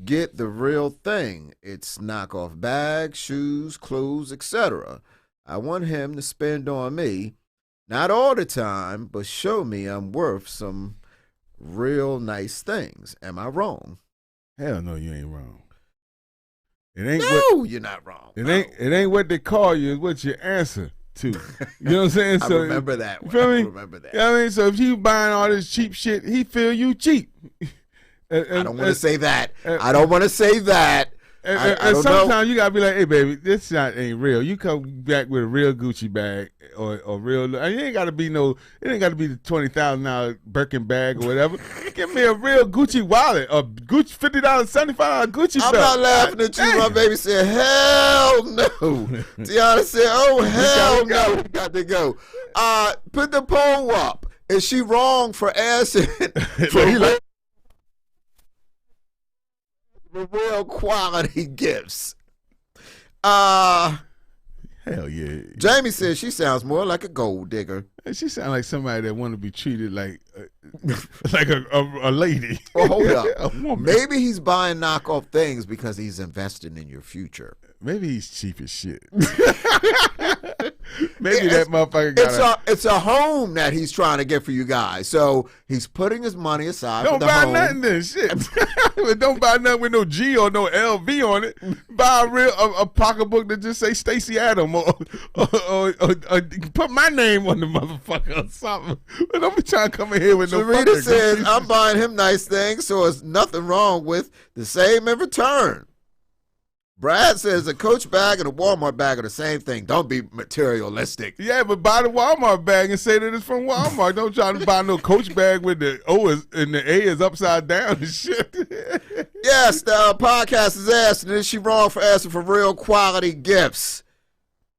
get the real thing. It's knockoff bags, shoes, clothes, etc. I want him to spend on me. Not all the time, but show me I'm worth some real nice things. Am I wrong? Hell no, you ain't wrong. You're not wrong. It ain't what they call you, it's what you answer to. You know what I'm saying? I So remember that one. You feel me? I remember that. You know what I mean? So if you buying all this cheap shit, he feel you cheap. I don't want to say that. I don't want to say that. And sometimes you gotta be like, hey baby, this shit ain't real. You come back with a real Gucci bag or real. And it ain't gotta be the $20,000 Birkin bag or whatever. Give me a real Gucci wallet, a Gucci $50, $75 Gucci belt. I'm not laughing at you. My baby said, hell no. Tiana said, oh hell no. Got to go. Put the poll up. Is she wrong for asking for real quality gifts? Hell yeah. Jamie says she sounds more like a gold digger. She sounds like somebody that want to be treated like a lady. Well, hold A up. woman. Maybe he's buying knockoff things because he's investing in your future. Maybe he's cheap as shit. Maybe that motherfucker got it's a home that he's trying to get for you guys. So he's putting his money aside for the home. Don't buy nothing then, shit. Don't buy nothing with no G or no LV on it. Buy a pocketbook that just say Stacey Adams or put my name on the motherfucker or something. But don't be trying to come in here with no fucking. Sarita says, I'm buying him nice things, so there's nothing wrong with the same in return. Brad says a Coach bag and a Walmart bag are the same thing. Don't be materialistic. Yeah, but buy the Walmart bag and say that it's from Walmart. Don't try to buy no Coach bag with the O and the A is upside down and shit. Yes, the podcast is asking, is she wrong for asking for real quality gifts?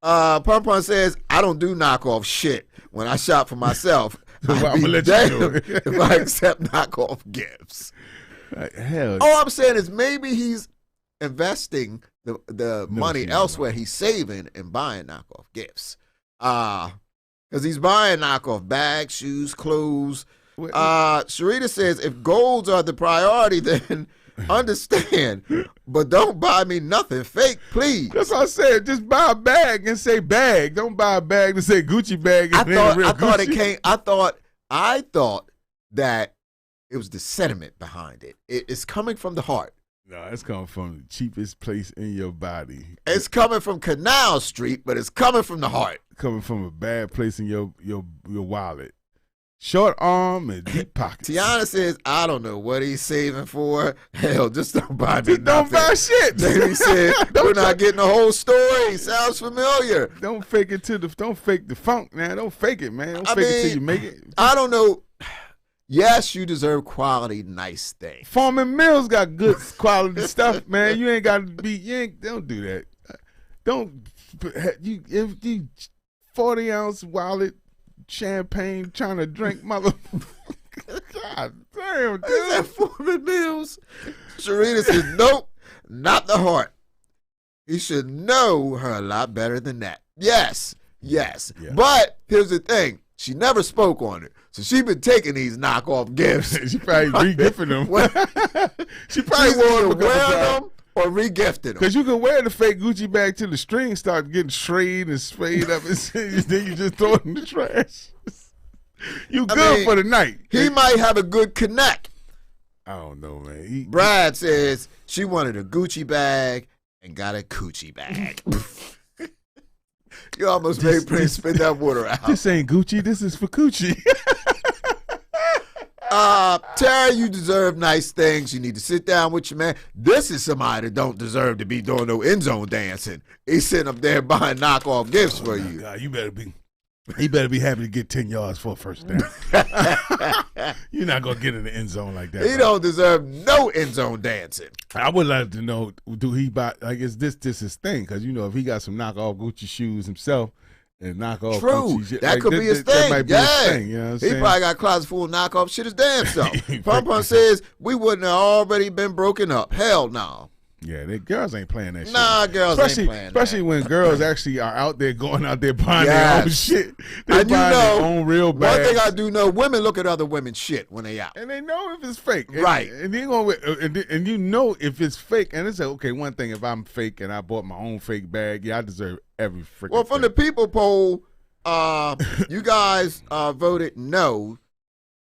Pum Pum says, I don't do knockoff shit when I shop for myself. I'm gonna let you do it. If I accept knockoff gifts. Like, hell. All I'm saying is maybe he's investing the money elsewhere. He's saving and buying knockoff gifts. Because he's buying knockoff bags, shoes, clothes. Sharita says, if golds are the priority, then understand. But don't buy me nothing fake, please. That's what I said. Just buy a bag and say bag. Don't buy a bag to say Gucci bag. And I thought that it was the sentiment behind it. It's coming from the heart. No, it's coming from the cheapest place in your body. It's coming from Canal Street, but it's coming from the heart. Coming from a bad place in your wallet. Short arm and deep pockets. Tiana says, I don't know what he's saving for. Hell, just don't buy me nothing. Don't buy shit. Davey said, we're not getting the whole story. Sounds familiar. Don't fake the funk, man. Don't fake it, man. Don't fake it till you make it. I don't know. Yes, you deserve quality, nice things. Farming Mills got good quality stuff, man. You ain't got to be. Don't do that. Don't if you 40-ounce wallet champagne trying to drink, mother. God damn, dude. Is that Farming Mills? Sharita says, nope, not the heart. He should know her a lot better than that. Yes. Yeah. But here's the thing. She never spoke on it. So she been taking these knockoff gifts. She probably re-gifting them. She probably wore them or re-gifted them. Because you can wear the fake Gucci bag till the strings start getting strayed and sprayed up, and then you just throw it in the trash. You good for the night. He might have a good connect. I don't know, man. Brad says she wanted a Gucci bag and got a coochie bag. You almost made Prince spit that water out. This ain't Gucci. This is for coochie. Terry, you deserve nice things. You need to sit down with your man. This is somebody that don't deserve to be doing no end zone dancing. He's sitting up there buying knockoff gifts for you. God, he better be happy to get 10 yards for a first down. You're not going to get in the end zone like that. He don't deserve no end zone dancing. I would like to know, do he buy, like, is this his thing? Because, if he got some knockoff Gucci shoes himself and knockoff Gucci shit. That could be his thing. That might be his thing, you know what I'm saying? He probably got a closet full of knockoff shit his damn self. Pum Pum says, we wouldn't have already been broken up. Hell no. Yeah, girls ain't playing that shit. Nah, girls ain't playing that. Especially when girls actually are out there going out there buying their own shit. They're buying their own real bags. One thing I do know, women look at other women's shit when they out. And they know if it's fake. Right. And you know if it's fake. And it's like, okay, one thing, if I'm fake and I bought my own fake bag, I deserve every freaking Well, from the people poll, you guys voted no.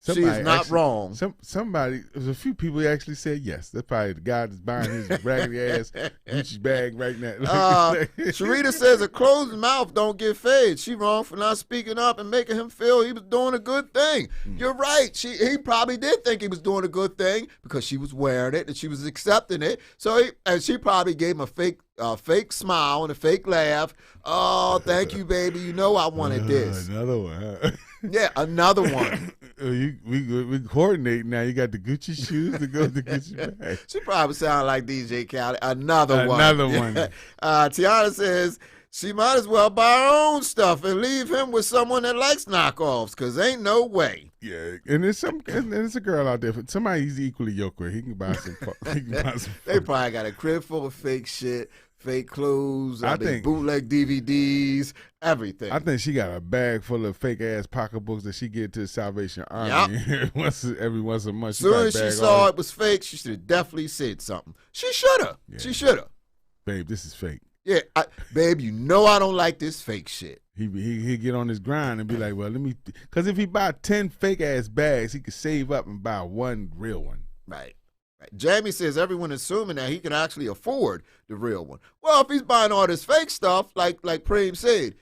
She's not wrong. There's a few people who actually said yes. That's probably the guy that's buying his raggedy ass Gucci bag right now. Sharita says a closed mouth don't get fed. She wrong for not speaking up and making him feel he was doing a good thing. You're right. He probably did think he was doing a good thing because she was wearing it and she was accepting it. And she probably gave him a fake smile and a fake laugh. Oh, thank you, baby. You know I wanted this. Another one. Huh? Yeah, another one. We coordinate now. You got the Gucci shoes to go with the Gucci bag. She probably sound like DJ Khaled. Another one. Tiana says she might as well buy her own stuff and leave him with someone that likes knockoffs, because ain't no way. Yeah, and there's a girl out there. Somebody he's equally yoked with. He can buy some. They probably got a crib full of fake shit. Fake clothes, I think bootleg DVDs, everything. I think she got a bag full of fake ass pocketbooks that she get to the Salvation Army every once a month. As soon as she saw it was fake, she should have definitely said something. She should have. Yeah. She should have. Babe, this is fake. Yeah, babe, you know I don't like this fake shit. He get on his grind and be like, well, because if he buy 10 fake ass bags, he could save up and buy one real one. Right. Jamie says everyone assuming that he can actually afford the real one. Well, if he's buying all this fake stuff, like Preem said,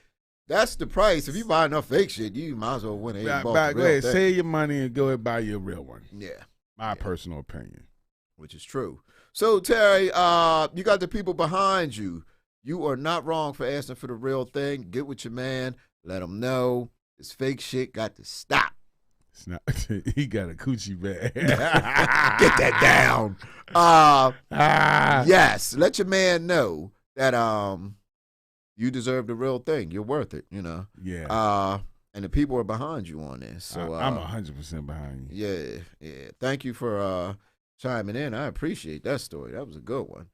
that's the price. If you buy enough fake shit, you might as well win a Go ahead, save your money and go ahead and buy your real one. Yeah. My personal opinion. Which is true. So, Terry, you got the people behind you. You are not wrong for asking for the real thing. Get with your man. Let him know this fake shit got to stop. It's not. He got a coochie bag. Get that down. Yes, let your man know that you deserve the real thing. You're worth it. Yeah. And the people are behind you on this. So I'm 100% behind you. Yeah. Thank you for chiming in. I appreciate that story. That was a good one.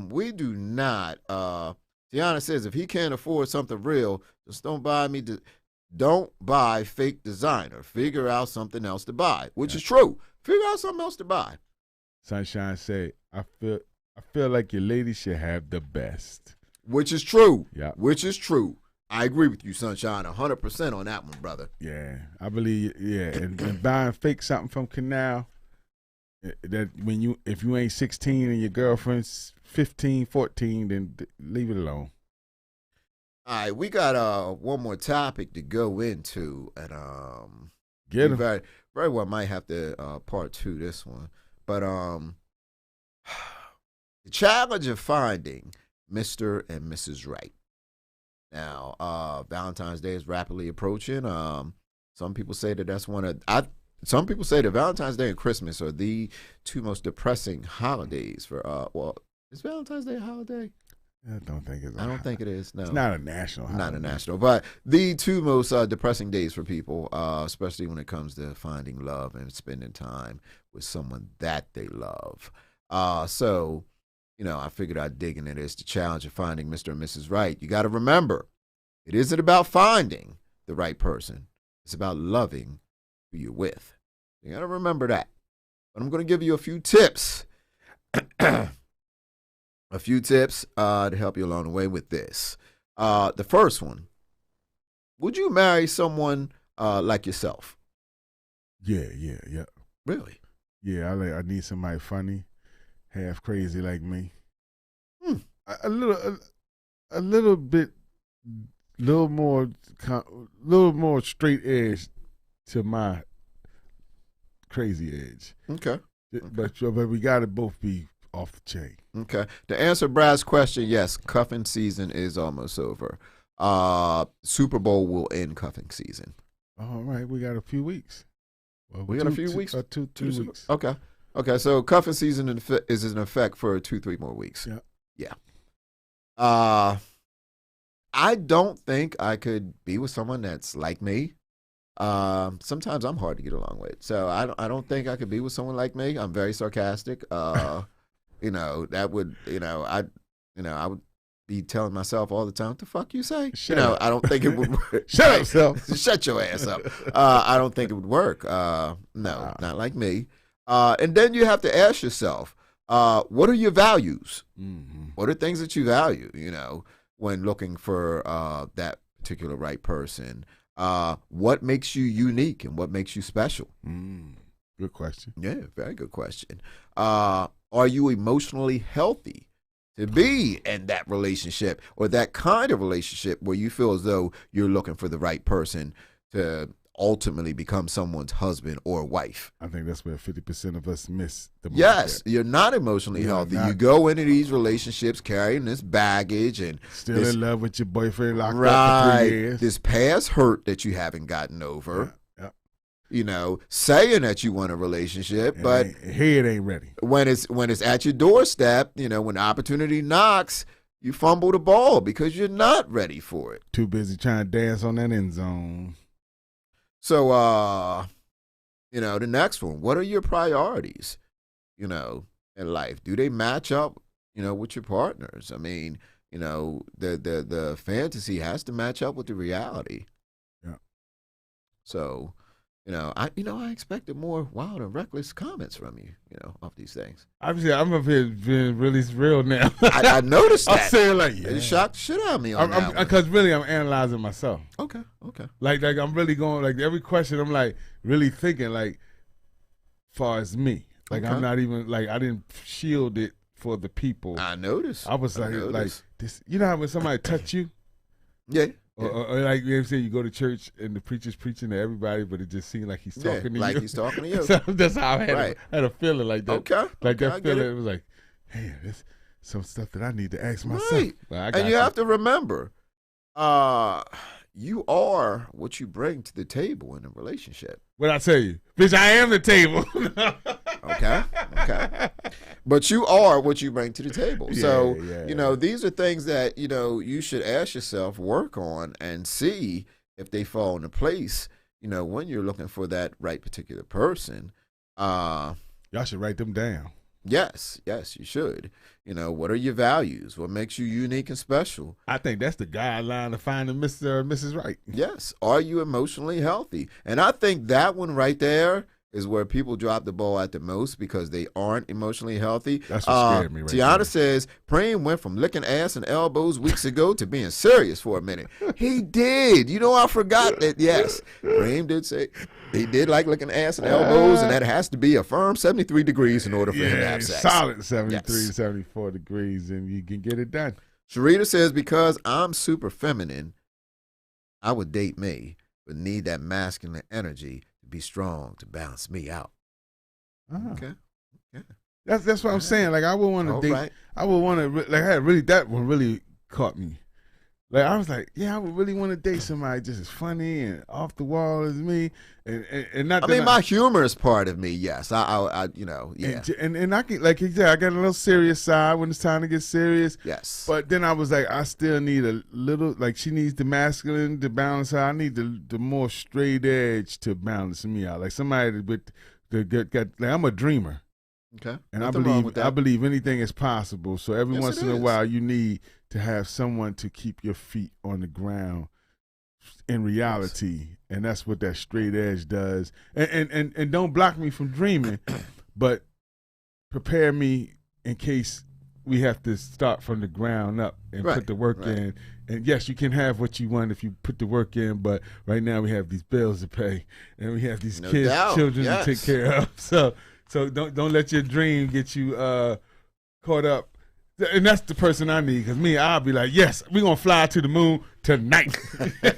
We do not. Tiana says if he can't afford something real, just don't buy me. Don't buy fake designer. Figure out something else to buy, which is true. Figure out something else to buy. Sunshine say, I feel like your lady should have the best. Which is true. Yeah. Which is true. I agree with you, Sunshine, 100% on that one, brother. Yeah, I believe. Yeah, and buying fake something from Canal. That if you ain't 16 and your girlfriend's 15, 14, then leave it alone. All right, we got one more topic to go into, and Get him. very, very well might have to part two this one, but the challenge of finding Mr. and Mrs. Right. Now, Valentine's Day is rapidly approaching. Some people say that that's some people say that Valentine's Day and Christmas are the two most depressing holidays for. Well, is Valentine's Day a holiday? I don't think it's. I don't think it is. No, it's not a national holiday. Not a national, but the two most depressing days for people, especially when it comes to finding love and spending time with someone that they love. So, I figured I'd dig into this. The challenge of finding Mr. and Mrs. Right. You got to remember, it isn't about finding the right person. It's about loving who you're with. You got to remember that. But I'm going to give you a few tips. A few tips to help you along the way with this. The first one, would you marry someone like yourself? Yeah. Really? Yeah, I need somebody funny, half crazy like me. A little more straight edge to my crazy edge. Okay. But we got to both be off the chain. Okay. To answer Brad's question, yes, cuffing season is almost over. Super Bowl will end cuffing season. All right, we got a few weeks. Well, we got a few weeks? 2 weeks. Okay, so cuffing season is in effect for 2-3 more weeks. Yeah. I don't think I could be with someone that's like me. Sometimes I'm hard to get along with. So I don't think I could be with someone like me. I'm very sarcastic. That would, I would be telling myself all the time, what the fuck you say? Shut up. I don't think it would work. Shut up, self. Shut your ass up. I don't think it would work. No, not like me. And then you have to ask yourself, what are your values? Mm-hmm. What are things that you value, when looking for that particular right person? What makes you unique and what makes you special? Good question. Yeah, very good question. Are you emotionally healthy to be in that relationship or that kind of relationship where you feel as though you're looking for the right person to ultimately become someone's husband or wife? I think that's where 50% of us miss the mark. Yes, you're not emotionally healthy. You go into these relationships carrying this baggage and still in love with your boyfriend locked up for 3 years. This past hurt that you haven't gotten over. Yeah. Saying that you want a relationship, but head ain't ready. When it's at your doorstep, when the opportunity knocks, you fumble the ball because you're not ready for it. Too busy trying to dance on that end zone. So, the next one, what are your priorities, in life? Do they match up, with your partners? I mean, the fantasy has to match up with the reality. Yeah. So, I expected more wild and reckless comments from you, off these things. Obviously, I'm up here being really real now. I noticed that. I'm saying like, It shocked the shit out of me on that one. Because really, I'm analyzing myself. Okay. Like I'm really going, like every question, I'm like really thinking like, far as me. Like I'm not even, like I didn't shield it for the people. I noticed. I was like this. You know how when somebody touch you? Yeah. Or like you say, you go to church and the preacher's preaching to everybody, but it just seems like he's talking to you. Like he's talking to you. So that's how I had a feeling like that. Okay. Like okay, that feeling, it was like, hey, there's some stuff that I need to ask myself. Right. Well, and you have to remember, you are what you bring to the table in a relationship. What I tell you, bitch, I am the table. Okay. But you are what you bring to the table. So, these are things that, you should ask yourself, work on, and see if they fall into place, when you're looking for that right particular person. Y'all should write them down. Yes, you should. What are your values? What makes you unique and special? I think that's the guideline to finding Mr. or Mrs. Right. Yes. Are you emotionally healthy? And I think that one right there is where people drop the ball at the most because they aren't emotionally healthy. That's what scared me right Tiana there. says, Preem went from licking ass and elbows weeks ago to being serious for a minute. He did. I forgot that, yes. Preem did say he did like licking ass and elbows, and that has to be a firm 73 degrees in order for him to have sex. Solid 73, 74 degrees, and you can get it done. Sharita says, because I'm super feminine, I would date me, but need that masculine energy to be strong to balance me out. Okay. Yeah. That's what I'm saying. Like I would want to date. Right. I would want to that one really caught me. Like I was like, yeah, I would really want to date somebody just as funny and off the wall as me, and not. I mean, my humorous part of me, yes. I yeah. And I can, like you said, I got a little serious side when it's time to get serious. Yes. But then I was like, I still need a little, like she needs the masculine to balance her. I need the more straight edge to balance me out. Like somebody with got like I'm a dreamer. Okay. And Nothing I believe anything is possible. So every once in a while, you need to have someone to keep your feet on the ground in reality, and that's what that straight edge does. And don't block me from dreaming, but prepare me in case we have to start from the ground up and put the work in. And yes, you can have what you want if you put the work in, but right now we have these bills to pay, and we have these children to take care of. So don't let your dream get you caught up. And that's the person I need, because I'll be like, yes, we're going to fly to the moon tonight.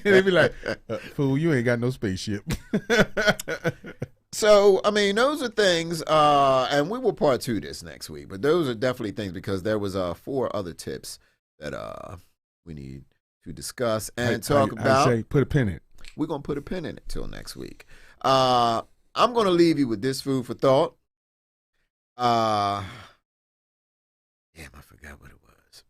They be like, fool, you ain't got no spaceship. So, I mean, those are things, and we will part 2 this next week, but those are definitely things because there was 4 other tips that we need to discuss and talk about. I say put a pin in it. We're going to put a pin in it till next week. I'm going to leave you with this food for thought. Damn, I forgot what it was.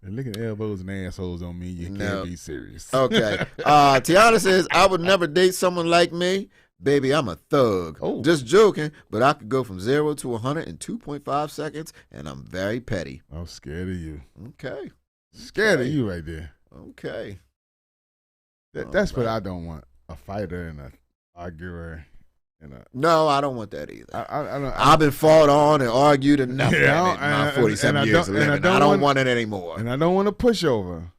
And look at elbows and assholes on me. You can't be serious. Okay. Tiana says, I would never date someone like me. Baby, I'm a thug. Oh. Just joking, but I could go from 0 to 100 in 2.5 seconds, and I'm very petty. I'm scared of you. Okay. Scared of you right there. Okay. That's what I don't want. A fighter and a arguer. No, I don't want that either. I've been fought on and argued enough in my 47 years of living. I don't want it anymore. And I don't want to push over.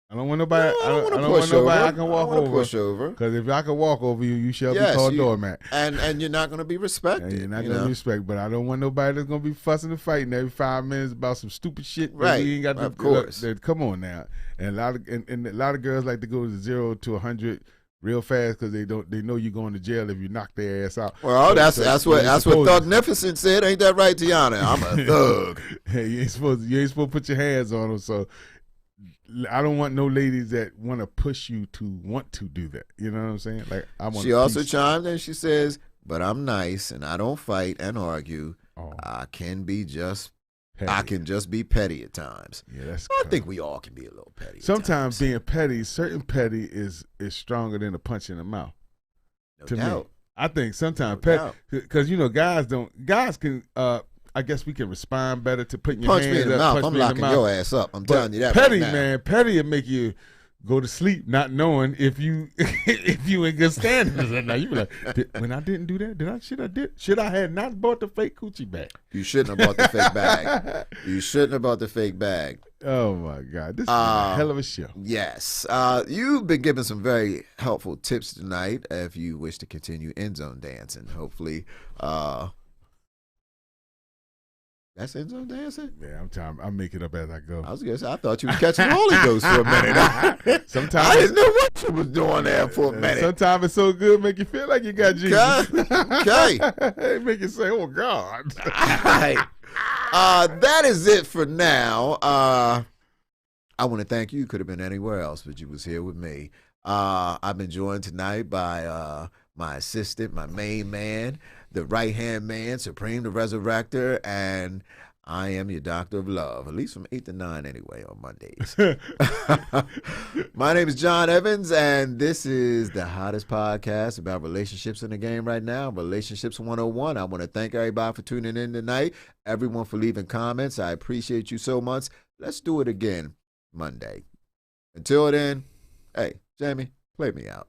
I don't want nobody. I don't want nobody I can walk over. Because if I can walk over you, you shall be called doormat. And you're not going to be respected. And you're not going to respect. But I don't want nobody that's going to be fussing and fighting every 5 minutes about some stupid shit. Right. We ain't got of course. Come on now. And a lot of girls like to go to 0 to 100 real fast because they know you're going to jail if you knock their ass out. Well, that's what Thugnificent said. Ain't that right, Tiana? I'm a thug. Hey, you ain't supposed to put your hands on them. So I don't want no ladies that want to push you to want to do that. You know what I'm saying? Like She also chimed in. She says, "But I'm nice and I don't fight and argue. Oh. I can be just." Petty. I can just be petty at times. Yeah, I think we all can be a little petty. Sometimes being petty, certain petty is stronger than a punch in the mouth. No to doubt. me, I think sometimes petty, because guys can. I guess we can respond better to putting your punch hands me in the up, mouth. punch I'm me in the locking mouth. your ass up. I'm telling you that. Petty, right now. man, petty will make you go to sleep not knowing if you if you in good standings or not. You be like, when I didn't do that, should I have not bought the fake coochie bag? You shouldn't have bought the fake bag. You shouldn't have bought the fake bag. Oh my God, this is a hell of a show. Yes. You've been given some very helpful tips tonight if you wish to continue end zone dancing. Hopefully, that's end zone dancing? Yeah, I'll make it up as I go. I was gonna say, I thought you were catching the Holy Ghost for a minute. Sometimes I didn't know what you was doing there for a minute. Sometimes it's so good, make you feel like you got Jesus. Okay. It make you say, "Oh God." All right. That is it for now. I want to thank you. Could have been anywhere else, but you was here with me. I've been joined tonight by my assistant, my main man, the right-hand man, Supreme the Resurrector, and I am your doctor of love, at least from 8 to 9 anyway on Mondays. My name is John Evans, and this is the hottest podcast about relationships in the game right now, Relationships 101. I want to thank everybody for tuning in tonight, everyone for leaving comments. I appreciate you so much. Let's do it again Monday. Until then, hey, Jamie, play me out.